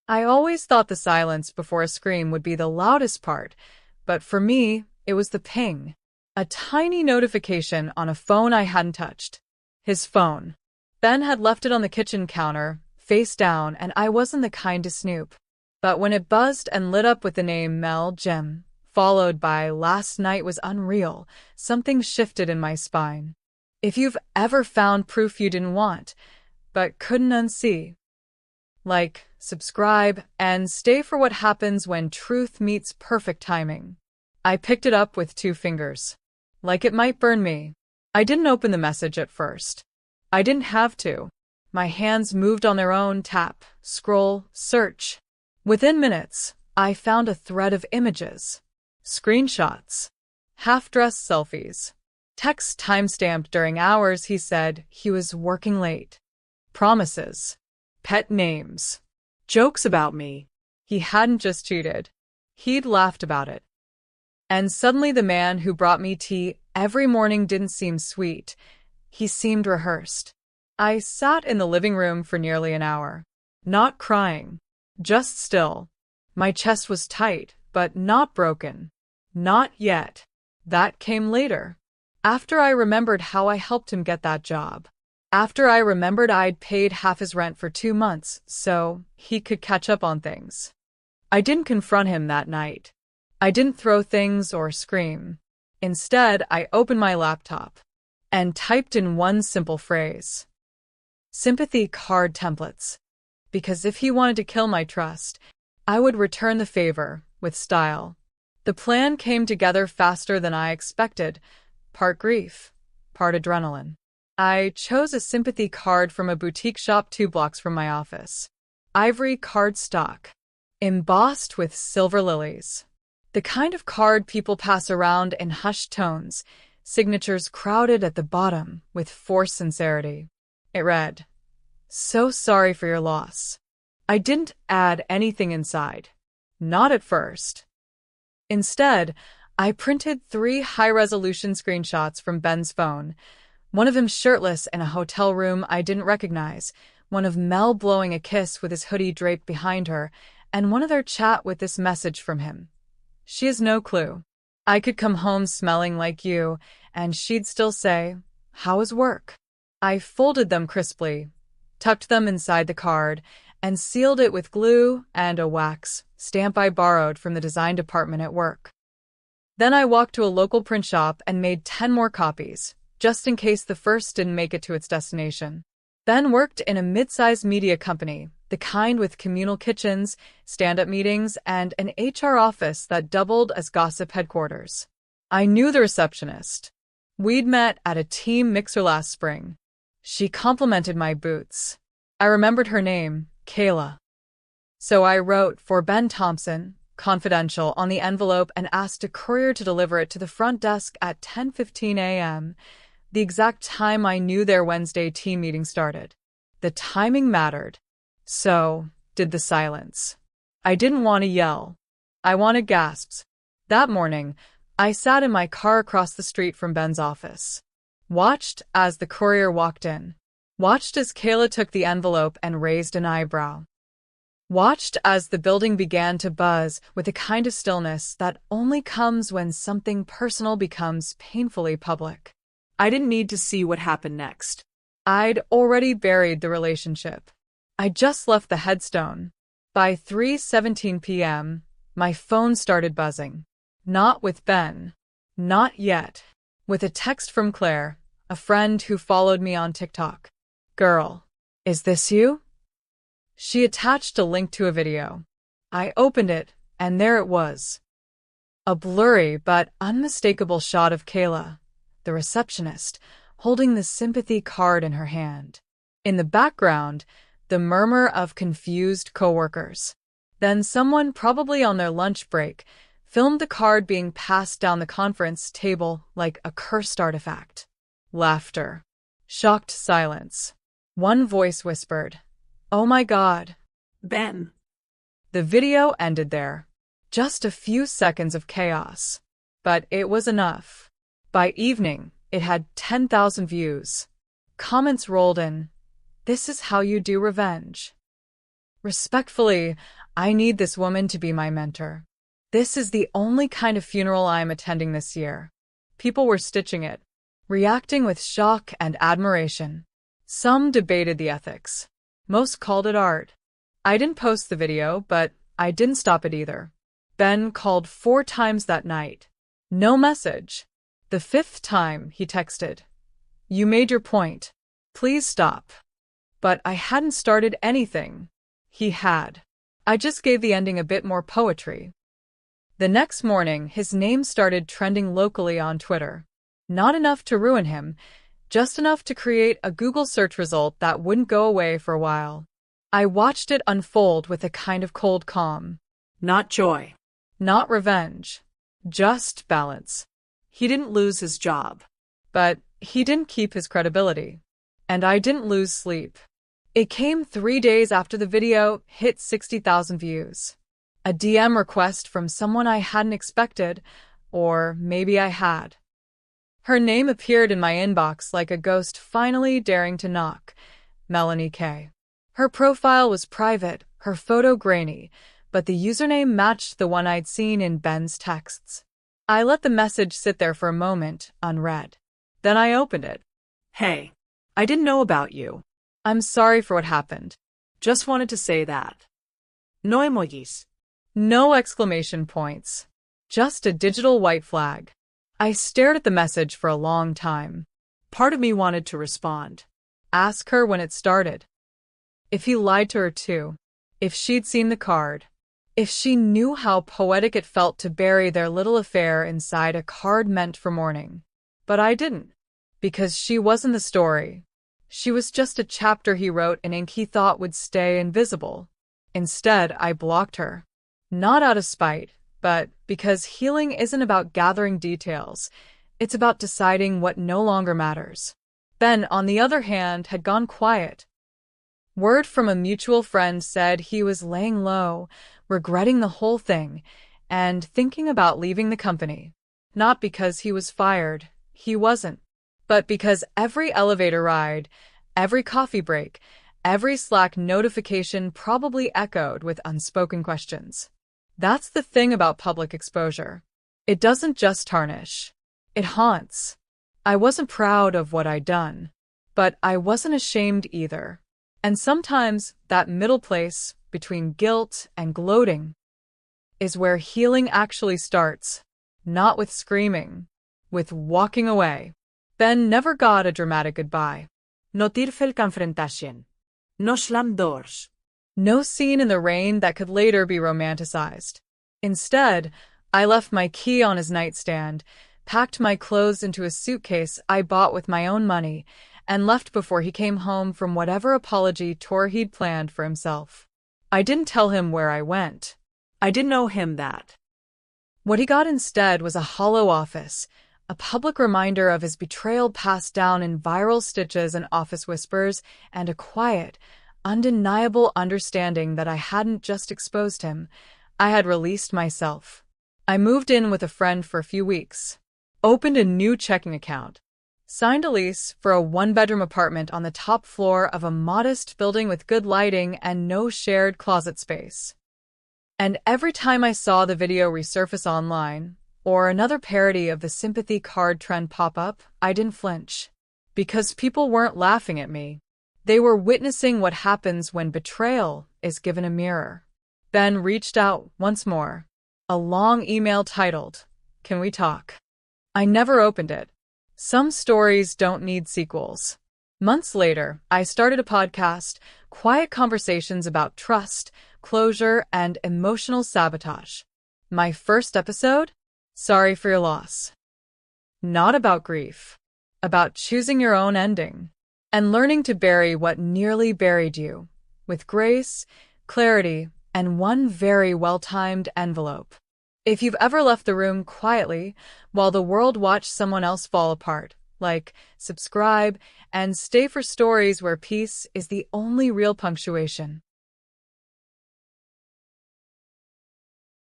I always thought the silence before a scream would be the loudest part, but for me, it was the ping. A tiny notification on a phone I hadn't touched. His phone. Ben had left it on the kitchen counter, face down, and I wasn't the kind to snoop. But when it buzzed and lit up with the name Mel Jim, followed by "last night was unreal," something shifted in my spine. If you've ever found proof you didn't want, but couldn't unsee. Like, subscribe, and stay for what happens when truth meets perfect timing. I picked it up with 2 fingers. Like it might burn me. I didn't open the message at first. I didn't have to. My hands moved on their own, tap, scroll, search. Within minutes, I found a thread of images. Screenshots. Half-dressed selfies. Text timestamped during hours he said he was working late. Promises. Pet names. Jokes about me. He hadn't just cheated. He'd laughed about it. And suddenly the man who brought me tea every morning didn't seem sweet. He seemed rehearsed. I sat in the living room for nearly an hour. Not crying. Just still. My chest was tight, but not broken. Not yet. That came later. After I remembered how I helped him get that job. After I remembered I'd paid half his rent for 2 months, so he could catch up on things. I didn't confront him that night. I didn't throw things or scream. Instead, I opened my laptop and typed in one simple phrase. Sympathy card templates. Because if he wanted to kill my trust, I would return the favor with style. The plan came together faster than I expected. Part grief, part adrenaline. I chose a sympathy card from a boutique shop 2 blocks from my office. Ivory cardstock, embossed with silver lilies. The kind of card people pass around in hushed tones, signatures crowded at the bottom with forced sincerity. It read, "So sorry for your loss." I didn't add anything inside. Not at first. Instead, I printed 3 high-resolution screenshots from Ben's phone. One of him shirtless in a hotel room I didn't recognize, one of Mel blowing a kiss with his hoodie draped behind her, and one of their chat with this message from him. "She has no clue. I could come home smelling like you, and she'd still say, 'How is work?'" I folded them crisply, tucked them inside the card, and sealed it with glue and a wax stamp I borrowed from the design department at work. Then I walked to a local print shop and made 10 more copies, just in case the first didn't make it to its destination. Ben worked in a mid-sized media company, the kind with communal kitchens, stand-up meetings, and an HR office that doubled as gossip headquarters. I knew the receptionist. We'd met at a team mixer last spring. She complimented my boots. I remembered her name, Kayla. So I wrote for Ben Thompson, confidential, on the envelope and asked a courier to deliver it to the front desk at 10:15 a.m., the exact time I knew their Wednesday team meeting started. The timing mattered. So did the silence. I didn't want to yell. I wanted gasps. That morning, I sat in my car across the street from Ben's office. Watched as the courier walked in. Watched as Kayla took the envelope and raised an eyebrow. Watched as the building began to buzz with a kind of stillness that only comes when something personal becomes painfully public. I didn't need to see what happened next. I'd already buried the relationship. I just left the headstone. By 3:17 p.m., my phone started buzzing. Not with Ben. Not yet. With a text from Claire, a friend who followed me on TikTok. "Girl, is this you?" She attached a link to a video. I opened it, and there it was. A blurry but unmistakable shot of Kayla, the receptionist, holding the sympathy card in her hand. In the background, the murmur of confused coworkers. Then someone, probably on their lunch break, filmed the card being passed down the conference table like a cursed artifact. Laughter. Shocked silence. One voice whispered, "Oh my God, Ben." The video ended there. Just a few seconds of chaos. But it was enough. By evening, it had 10,000 views. Comments rolled in. "This is how you do revenge." Respectfully, I need this woman to be my mentor. This is the only kind of funeral I am attending this year. People were stitching it, reacting with shock and admiration. Some debated the ethics. Most called it art. I didn't post the video, but I didn't stop it either. Ben called 4 times that night. No message. The 5th time, he texted, "You made your point. Please stop." But I hadn't started anything. He had. I just gave the ending a bit more poetry. The next morning, his name started trending locally on Twitter. Not enough to ruin him, just enough to create a Google search result that wouldn't go away for a while. I watched it unfold with a kind of cold calm. Not joy. Not revenge. Just balance. He didn't lose his job. But he didn't keep his credibility. And I didn't lose sleep. It came 3 days after the video hit 60,000 views. A DM request from someone I hadn't expected, or maybe I had. Her name appeared in my inbox like a ghost finally daring to knock. Melanie K. Her profile was private, her photo grainy, but the username matched the one I'd seen in Ben's texts. I let the message sit there for a moment, unread. Then I opened it. Hey, I didn't know about you. I'm sorry for what happened. Just wanted to say that. No emojis. No exclamation points. Just a digital white flag. I stared at the message for a long time. Part of me wanted to respond. Ask her when it started. If he lied to her too. If she'd seen the card. If she knew how poetic it felt to bury their little affair inside a card meant for mourning. But I didn't. Because she wasn't the story. She was just a chapter he wrote in ink he thought would stay invisible. Instead, I blocked her. Not out of spite, but because healing isn't about gathering details. It's about deciding what no longer matters. Ben, on the other hand, had gone quiet. Word from a mutual friend said he was laying low, regretting the whole thing, and thinking about leaving the company. Not because he was fired, he wasn't, but because every elevator ride, every coffee break, every Slack notification probably echoed with unspoken questions. That's the thing about public exposure. It doesn't just tarnish. It haunts. I wasn't proud of what I'd done, but I wasn't ashamed either. And sometimes that middle place between guilt and gloating is where healing actually starts, not with screaming, with walking away. Ben never got a dramatic goodbye. No tearful confrontation. No slam doors. No scene in the rain that could later be romanticized. Instead, I left my key on his nightstand, packed my clothes into a suitcase I bought with my own money, and left before he came home from whatever apology tour he'd planned for himself. I didn't tell him where I went. I didn't owe him that. What he got instead was a hollow office, a public reminder of his betrayal passed down in viral stitches and office whispers, and a quiet, undeniable understanding that I hadn't just exposed him, I had released myself. I moved in with a friend for a few weeks, opened a new checking account, signed a lease for a 1-bedroom apartment on the top floor of a modest building with good lighting and no shared closet space. And every time I saw the video resurface online, or another parody of the Sympathy card trend pop up, I didn't flinch. Because people weren't laughing at me. They were witnessing what happens when betrayal is given a mirror. Ben reached out once more. A long email titled, "Can we talk?" I never opened it. Some stories don't need sequels. Months later, I started a podcast, Quiet Conversations about Trust, Closure, and Emotional Sabotage. My first episode? Sorry for your loss. Not about grief. About choosing your own ending. And learning to bury what nearly buried you. With grace, clarity, and one very well-timed envelope. If you've ever left the room quietly while the world watched someone else fall apart, like, subscribe, and stay for stories where peace is the only real punctuation.